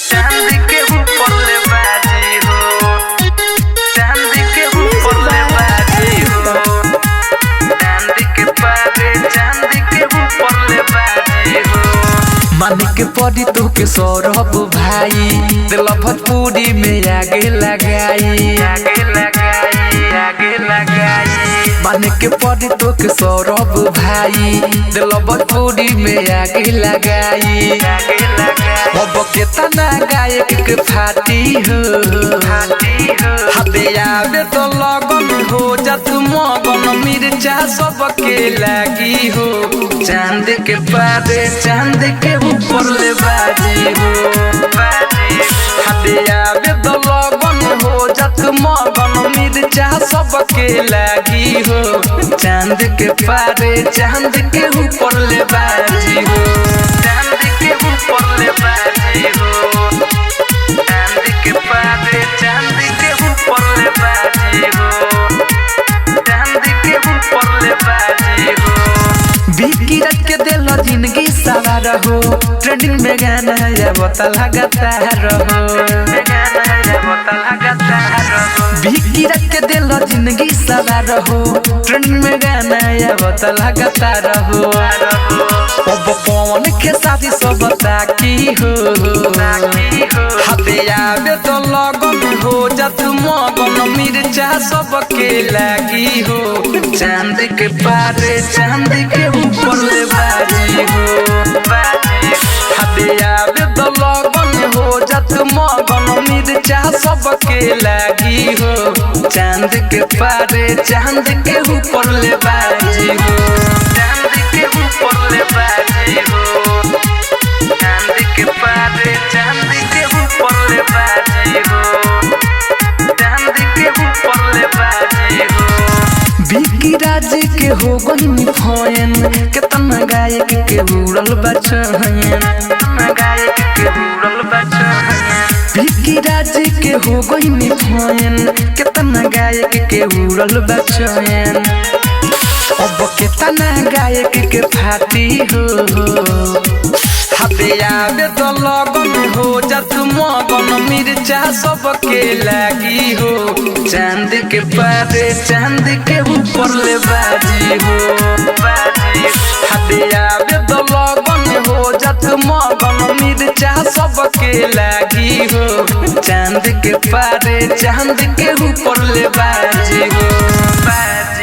चांद के ऊपर ले बाजी हो, चांद के ऊपर ले बाजी हो, चांद के पारे चांद के ऊपर ले बाजी हो। मानी के पड़ी तो के सौरभ भाई दिल भोजपुरी में आगे लगाई, आगे लगाई, आगे लगाई। मानी के पड़ी तो के सौरभ भाई दिल भोजपुरी में आगे लगाई, आगे लगाई। अब केतना गायक के फाटी हो, फाटी हो। हबे आवे तो लगन हो जात मगन मिर्चा सबके लागी हो। चांद के पारे चांद के ऊपर ले बाजी हो, बाजी। हबे आवे तो लगन हो जात मगन मिर्चा सबके लागी हो। चांद के पारे चांद के ऊपर ले बाजी हो, चांद के ऊपर ले बाजी हो, चांद के पारे चांद के ऊपर ले बाजी हो, चांद के ऊपर ले बाजी हो। बिकी रात के दिल जिंदगी सवार हो, ट्रेंडिंग में गाना है बता लगातार हो, बिकी रात के दिल जिंदगी सवार हो, ट्रेंडिंग में गाना है बता लगातार हो। अब कौन के साथी सब ताकी हो, हबे आवे तो लगन हो जात मगन मिर्चा सबके लागी हो। चांद के पारे चांद के ऊपर ले बाजी हो, बाजी। हबे आवे तो लगन हो जात मगन मिर्चा सबके लागी हो। चांद के पारे चांद के ऊपर ले बाजी हो, चांद के ऊपर ले बाजी हो, चांद के पारे चांद के ऊपर ले बाजी हो, चांद के ऊपर ले बाजी हो। बिकी राज के हो गई फैन केतना गायक के उड़ल बचन, केतना गायक के उड़ल बचन। बिकी राज के हो गई फैन केतना गायक के उड़ल बचन। अब केतना गायक के फाटी हो, हबे आवे तो लगन हो जात मगन मिर्चा सबके लागी हो। चांद के पारे चांद के ऊपर ले बाजी हो, बाजी। हबे आवे तो लगन हो जात मगन मिर्चा सबके लागी हो। चांद के पारे चांद के ऊपर ले बाजी हो, बाजी।